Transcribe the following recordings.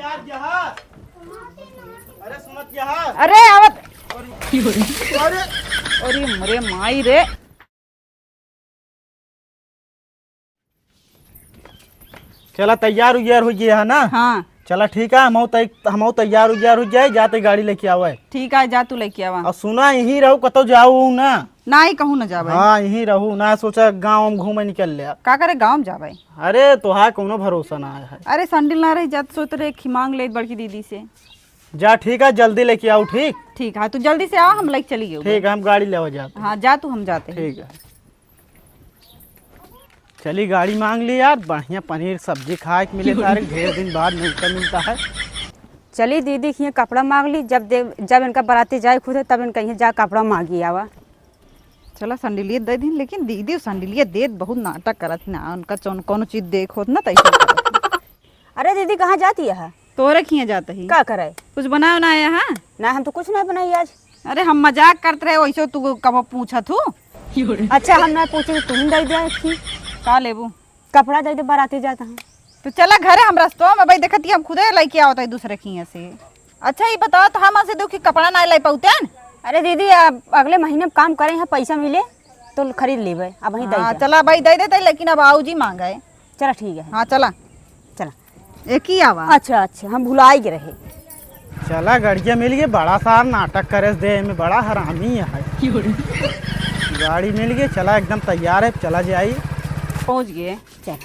यार यहाँ। अरे सुमत यहाँ। अरे आवत अरे अरे मरे माई रे। चला तैयार उयार हो गया है ना। हाँ चला ठीक है, हम तैयार उयार हो जाए, जाते गाड़ी लेके आवे। ठीक है, जा तू लेके आवा। और सुना यही रहू, कतो जाऊ ना। ना ही कहूँ न जावे। हाँ यही रहू ना, सोचा गाँव में घूमे निकल लिया। का करे गाँव में जावे? अरे तो है कोनो भरोसा ना है। अरे संडिल ना रही जात सोच रहे खिमांग ले बड़की दीदी से। जा ठीक है, जल्दी लेके आओ। ठीक ठीक है, तू जल्दी से आ, हम लेके चली गए। ठीक है, हम गाड़ी ले जाते। हाँ जा तू, हम जाते हैं। ठीक है, चली गाड़ी मांग ली यार। बढ़िया पनीर सब्जी खाए के मिले, तारे ढेर दिन बाद मिलता है। चली दीदी के कपड़ा मांग ली, जब इनका बराती जाए खुद है तब इनका यहाँ जा कपड़ा मांगी आवा। चला संडिलिये दे दी, लेकिन दीदी संडिलिये दे बहुत नाटक करत ना, उनका कोनो चीज देखो ना तैसे। अरे दीदी कहाँ जाती है? तोरे खिए जाते ही का करे? कुछ बनाया ना है? हाँ ना हम तो कुछ नहीं बनाई आज। अरे हम मजाक करते रहे, वैसे तू कब पूछा तू? अच्छा हम ना पूछे तुम दे दिया थी। का लेबू? कपड़ा दे दे, बराती जाता है। तो चला घरे, हम रस्तों में भाई देखती हम खुदे लेके आओ दूसरे खिए से। अच्छा ये बताओ तो हम से दुखी कपड़ा ना ले पाते? अरे दीदी अगले महीने में काम करें, यहाँ पैसा मिले तो खरीद लेवे। अब वही हाँ चला भाई दे देते, लेकिन अब आओ जी मांगे। चला ठीक है। हाँ चला चला एक ही आवा। अच्छा हम भुला ही रहे। चला गड़िया मिल गई, बड़ा सार नाटक करे दे में, बड़ा हरामी है। गाड़ी मिल गई, चला एकदम तैयार है, चला जाई। पहुँच गए। चल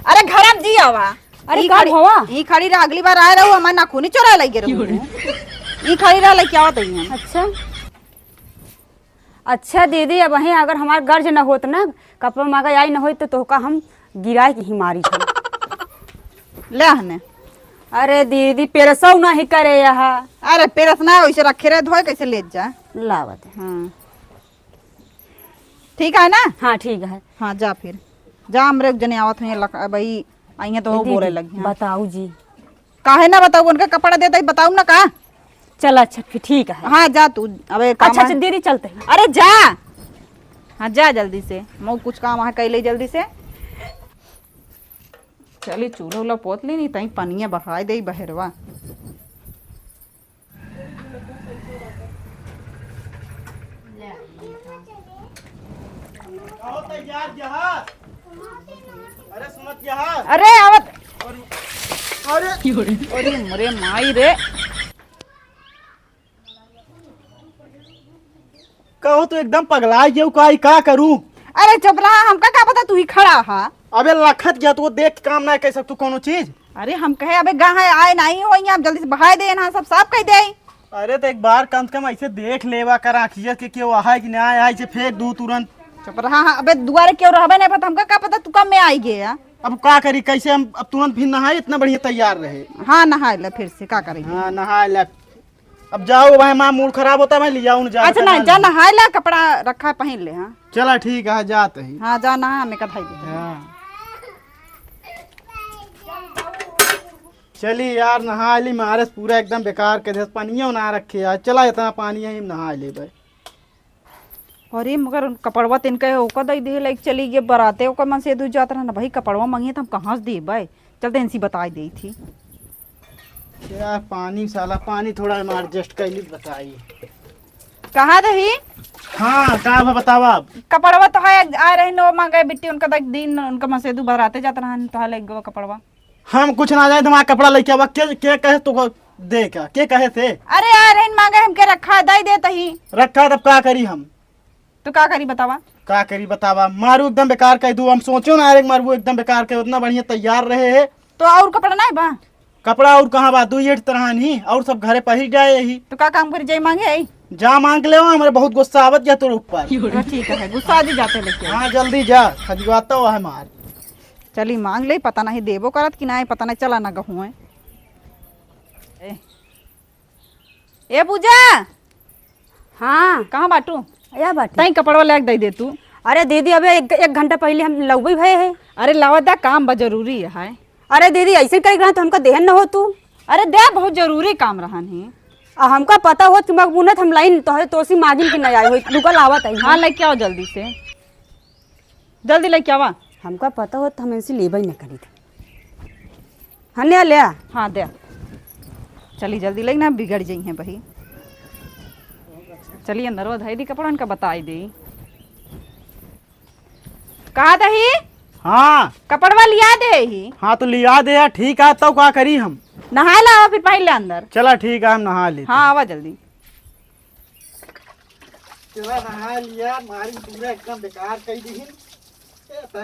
अरे घर जी आवा। अरे का भवा ई खड़ी रहा, अगली बार आए रहू हमारे नाखूनी चोरा लगे रहू। ई खड़ी रहा लेके आओ तई। अच्छा दीदी, अब वहीं अगर हमारा गर्ज न होत ना, कपड़ा मांगा आई न हो तो का हम गिराए की ही मारी थी। ले हने। अरे दीदी पेरसौ नहीं करे यहाँ। अरे पेरस ना वैसे रखे रहे, धोए कैसे ले जा। लावत है। हाँ ठीक है ना। हाँ ठीक है। हाँ जा फिर जा, हमरे एक जने आवत हुई भाई आई तो वो बोले लगी। हाँ। बताऊ जी। काहे ना बताऊ, उनका कपड़ा देता ही बताऊ ना का। चल अच्छा फिर ठीक है। हाँ जा तू। अबे अच्छा दीदी चलते हैं। अरे जा। हाँ जा जल्दी से, मैं कुछ काम है कैले जल्दी से। चली चूल्हा उला पोत ली, नहीं तई पनिया बहाय दे बहरवा। तैयार यहाँ। अरे सुमत यहाँ। अरे आवत। अरे अरे मरे माई रे। कहो तो एकदम पगला गया, का करूं? अरे चुप रहा, हमका क्या पता तू ही खड़ा हा। अबे लखत गया तो देख के काम ना कह सकतू कोनो चीज। अरे हम कहे अबे गाय आए नहीं हो, आप जल्दी से बहाय दे ना, सब साफ कह दे। अरे तो एक बार कम से कम ऐसे देख लेवा कर आखियत के क्यों आए कि ना आए से फेंक दू तुरंत। चुप रहा। हाँ अबे दुआरे क्यों रहबे नहीं पता, हमका क्या पता तू कब में आई गया। अब का करी, कैसे हम अब तुरंत फिर नहाए, इतना बढ़िया तैयार रहे। हाँ नहा ले फिर से, का करेंगे। हाँ नहा ले। अब जाओ भाई, माँ मूड खराब होता है, मैं ले आऊँ। अच्छा ना जा नहा ले, कपड़ा रखा पहन ले। हाँ चला ठीक है, जाते ही। हाँ जा नहा, हमें कढ़ाई दे। हाँ चली यार, नहा ली। मारे पूरा एकदम बेकार के दे, पानिया ना रखे यार। चला इतना पानी है, नहा ले भाई। अरे मगर कपड़वा तिनके ओका दई दे लाइक चली गए बराते, ओका मन से दूर जात रहा ना भाई। कपड़वा मांगिए तो हम कहाँ से दे भाई, चलते इनसी बता दी थी। यार पानी साला, पानी थोड़ा एडजस्ट कर ली, बताइए कहाँ दही। हाँ का बतावा। अब कपड़वा तो है आ रहे नो मांगे बिट्टी, उनका तो दिन उनका मन से दूर बराते जात रहा तो लाइक गो कपड़वा। हम कुछ ना जाए, तुम्हारा कपड़ा लेके आवा। के कहे तो दे, क्या के कहे थे? अरे आ रहे मांगे हमके रखा दई देता ही रखा, तब का करी हम? तो का करी बतावा। का करी बतावा, मारू एकदम बेकार कह दू। हम सोचो ना मारू एकदम बेकार कह, उतना बढ़िया तैयार रहे है। तो और कपड़ा नहीं बा? कपड़ा और कहाँ बा, 2 तरह नहीं, और सब घरे पही जाए यही। तो का काम करी जाई मांगे आई? जा मांग ले, हमारे बहुत गुस्सा आवत जा तोर ऊपर। ठीक है, गुस्सा आदि जाते लेके। हाँ जल्दी जा, खजवाता हुआ है मार। चली मांग ले, पता नहीं देबो करत कि नहीं, पता नहीं चला ना गहूँ। ए पूजा। हाँ कहाँ बाटू? या बाटी तई कपड़वा लेके दे दे तू। अरे दीदी अबे एक घंटा पहले हम लौबी भये है। अरे लावदा काम बा जरूरी है। अरे दीदी ऐसे कर रहा तो हमका देहन न हो तू। अरे दे बहुत जरूरी काम रहा नहीं। हमका पता हो कि मकबूनत हम लाइन तो सी मागिन के नहीं आई हो, रुकल आवत है। हाँ लेके आओ जल्दी से, जल्दी लेके आवा। हमका पता हो तो हम इनसे लेबई न करी थे। हने ले आ। हाँ दे। चली जल्दी लेकिन ना बिगड़ जाई हैं भाई। चलिए अंदर वो धई दी कपड़ा इनका बताई दी। कहा दही हाँ कपड़वा लिया दे ही। हाँ तो लिया दे यार, ठीक है तो क्या करी हम। नहा ला फिर पहले अंदर। चला ठीक है हम नहा ली। हाँ आवा जल्दी। चला नहा लिया, मारी पूरा एकदम बेकार कर दी।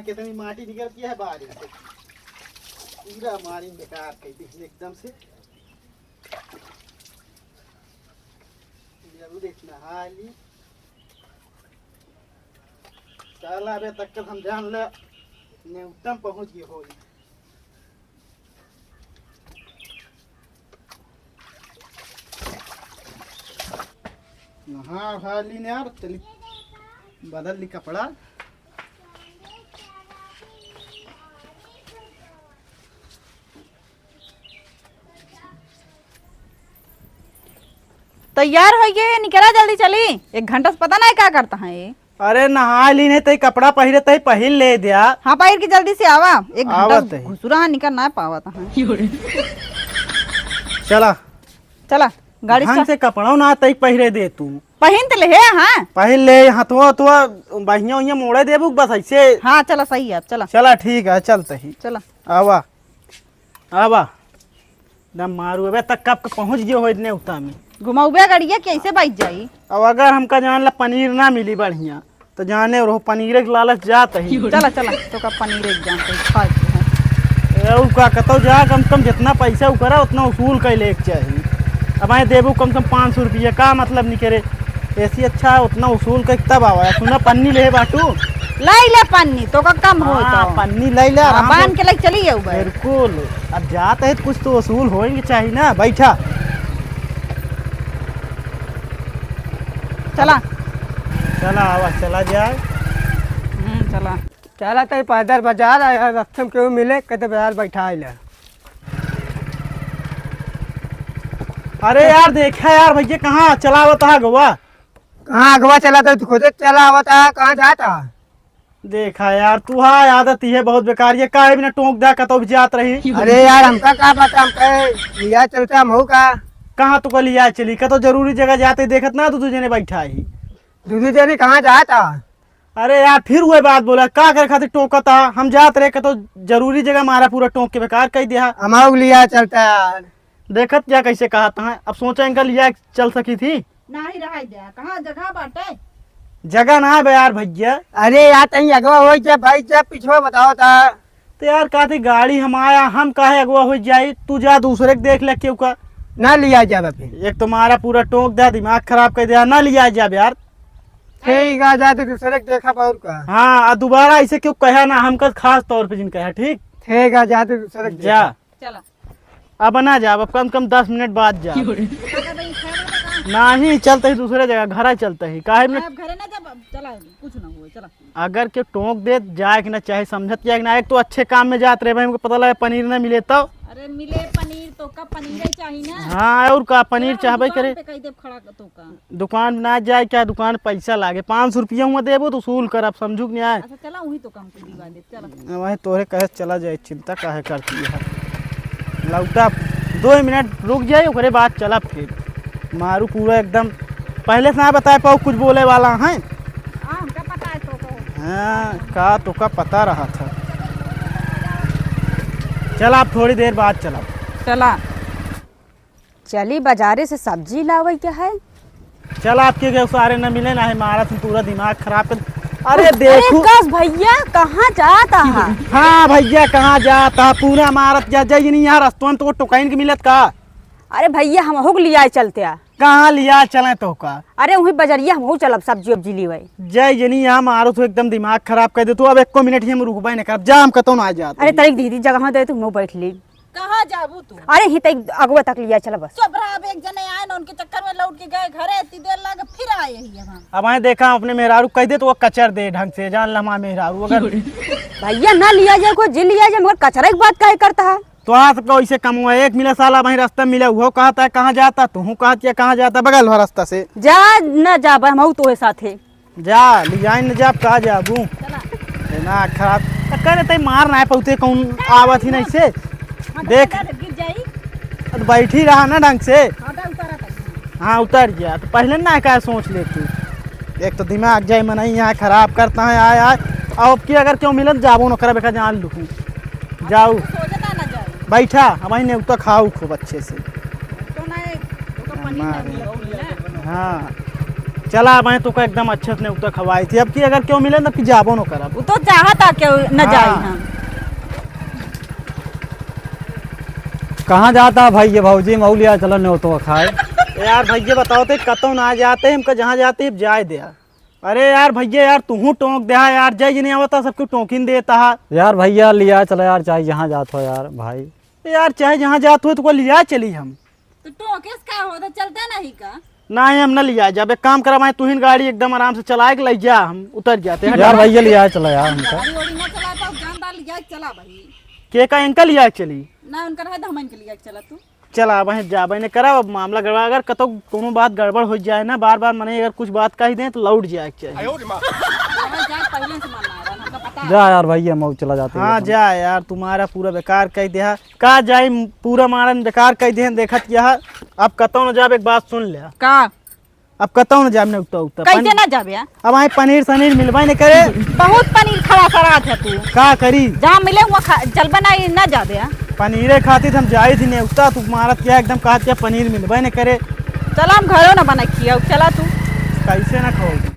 कितनी माटी निकलती है बारिश से, पूरा मारी बेकार कर दी एकदम से। जरूर नहा ली। चल अबे तक हम जान ले न्यूटन पहुंच गए हो। नहा वहा ली ने यार, चली बदल ली कपड़ा। तैयार हो गए निकला जल्दी चली। 1 घंटा से पता नहीं क्या करता है ये। अरे नहा ली ने तई कपड़ा पहिरे तई पहिन ले दिया। हाँ पहिर की जल्दी से आवा। 1 आवत घंटा है। घुसुरा निकल ना पावा था। चला चला गाड़ी ढंग से कपड़ा ना तई पहिरे दे तू। पहन तो ले हाँ। पहिन ले हथवा तो बहिया उहिया मोड़े देबू बस ऐसे। हाँ चला सही है चला। चला ठीक है चलते ही। चला आवा आवा दम मारू अबे तक कब पहुंच गए हो इतने उता में। घुमाऊबे गाड़िया कैसे बाइक जाई। अब अगर हमका जान ला पनीर ना मिली बढ़िया तो जाने रहो पनीर के लालच जात ही। चला चला तो का पनीर एक जान खाए। उ का कतो जा कम से कम जितना पैसा उकरा उतना वसूल कर ले चाहिए। अब आए देबू कम से कम 500 रुपया का मतलब नहीं करे। ऐसी अच्छा है उतना वसूल कर तब आवा। सुना पन्नी ले बाटू लाई ले पन्नी तो का कम हो तो पन्नी ले ले आराम बांध के लग चली है बिल्कुल। अब जाते है कुछ तो वसूल होएंगे चाहिए ना। बैठा चला चला आवा चला जाए। चला चला तो पैदल बाजार आया रास्ते में क्यों मिले कहते बाजार बैठा आइला। अरे यार देखा यार भैया कहाँ चला आवता है गोवा। कहाँ अगवा चला तो खुद चला आवता कहाँ जाता। देखा यार तू हाँ आदत ही है बहुत बेकार। ये काहे बिना टोक दे कतो भी जात रही। अरे यार हमका क्या पता हम कहे लिया चलता हम का। कहाँ तो लिया चली कतो जरूरी जगह जाते देखत ना तो तुझे ने बैठा ही। दूसरी जनी कहाँ जाता। अरे यार फिर वही बात बोला का कर खातिर टोकता। हम जात रहे कतो जरूरी जगह मारा पूरा टोक के बेकार कह दिया। हम लिया चलता यार। देखत क्या कैसे कहा था। अब सोचा इनका लिया चल सकी थी। नहीं रह जा कहाँ जगह बाटे। जगह ना है यार भैया। अरे यार तही अगवा हो जा भाई जब पिछवा बताओ था। तो यार कहते गाड़ी हम आया हम काहे अगवा हो जाए। तू जा दूसरे के देख ले क्यों का ना लिया जाबा फिर। एक तुम्हारा पूरा टोक दिया दिमाग खराब कर दिया। ना लिया जा यार। ठीक है जा तो दूसरे के देखा पाउर का। हाँ दोबारा ऐसे क्यों कहा ना हमका खास तौर पे जिन कहा ठीक। ठीक है जा तो दूसरे के जा चला अब ना जा अब कम से कम 10 मिनट बाद जा। नहीं चलते ही दूसरे जगह घर चलते ही काहे में। घरे ना जब चला कुछ ना हुए चला। अगर के टोक दे जाए कि ना चाहे समझत जाए कि ना। एक तो अच्छे काम में जाते रहे भाई हमको पता लगा पनीर ना मिले तो। अरे मिले पनीर तो का पनीर ही चाहिए ना। हाँ और का पनीर चाहबे करे। कहीं देव खड़ा तो का दुकान ना जाए क्या दुकान पैसा लागे 500 रुपया हुआ देबो तो वसूल कर। अब समझू नहीं आए। अच्छा चला वही तो काम कर दीवा दे चला। वही तोरे कहे चला जाए चिंता काहे करती है। लौटा 2 मिनट रुक जाए ओकरे बाद चला फिर मारू पूरा एकदम। पहले से ना बताए पाओ कुछ बोले वाला है। हमका पता है तो को। हाँ का तो का पता रहा था। चला आप थोड़ी देर बाद चला। चला चली बाजारे से सब्जी लावे क्या है। चल आपके के सारे न मिले ना है मारा तुम पूरा दिमाग खराब कर। अरे अरे देखो कस भैया कहाँ जाता है। हाँ भैया कहाँ जाता पूरा मारत जा जाइए नहीं यार रस्तवन तो टोकाइन के मिलत का। अरे भैया हम हो लिया चलते आ। कहाँ लिया चले तो का। अरे वही बजरिया हम हो चलब सब्जी वब्जी लिवे। जय जनी यहाँ मारो तो एकदम दिमाग खराब कर दे। तू अब 1 मिनट ही हम रुकबे नहीं कर जा हम कतो ना जाते। अरे तरीक दीदी जगह दे तुम बैठ ली। कहाँ जाबू तू। अरे ही तक अगुआ तक लिया चल बस। चबरा अब एक जने आए ना उनके चक्कर में लौट के गए घरे इतनी देर लगे फिर आए ही हम। अब आए देखा अपने मेहरारू कह दे तो वो कचर दे ढंग से जान लमा मेहरारू। अगर भैया ना लिया जाए कोई जिल लिया जाए मगर कचरा की बात काहे करता है। तो आ सबका वैसे कम हुआ। एक मिला साला वही रास्ता मिला वो कहता है कहाँ जाता तू कहती है कहाँ जाता बगल हुआ रास्ता से। जा न जा हम तो साथे जा लिजाइन न जा कहा जाबू ना खराब करे तई मार ना पौते कौन आवत ही नहीं से। देख तो बैठी रहा ना ढंग से। हाँ उतर गया तो पहले ना क्या सोच ले तू। एक तो दिमाग जाए मन यहाँ खराब करता है आय आय। अब की अगर क्यों मिलत जाबो न करे बेका जान लूँ जाऊ बैठा हमारी ने तो खाऊ खूब अच्छे से। हाँ चला मैं तो एकदम अच्छे से उतर खवाई थी। अब की अगर क्यों मिले ना कि जाबो न करब। वो तो चाहता क्यों न जाए हम। कहाँ जाता भाई ये भौजी मऊलिया चलो नहीं तो खाए। यार भैया बताओ तो कतौ ना जाते हमको जहाँ जाते जाए दिया। अरे यार भैया यार तू टोंक दे यार जय नहीं आवता सबको टोकिन देता है। यार भैया लिया चलो यार चाहे जहाँ जात हो यार भाई। यार चाहे जहाँ जात हो तो को लिया चली हम। तो टोकेस का होता चलता नहीं का। ना हम न लिया जब एक काम करा मैं तू ही गाड़ी एकदम आराम से चला के ले जा हम उतर जाते हैं। यार भैया लिया चलो यार हमका। चला भाई के का अंकल लिया चली ना उनका रहे तो हम इनके लिए चला तू चला वहीं जा बहने करा अब मामला गड़बड़ अगर कतो कोनो बात गड़बड़ हो जाए ना बार बार मने अगर कुछ बात कह दें तो लौट जाए चाहिए। जा यार भैया मऊ चला जाते। हाँ जा यार तुम्हारा पूरा बेकार कह दिया का जाए पूरा मारन बेकार कह दे देखत यह। अब कतो न जाब एक बात सुन ले का अब कतो न जाब ने उतर उतर कैसे ना जाबे। अब आई पनीर सनीर मिलवाई नहीं करे। बहुत पनीर खड़ा सरात है तू का करी जहाँ मिले वहाँ चल बनाई ना जाबे। पनीरे खाती हम जाए थी नहीं उतना तू मारत क्या एकदम कहा क्या पनीर मिलवाई नहीं करे। चला हम घरों ना बना खिया चला तू कैसे ना खाओ।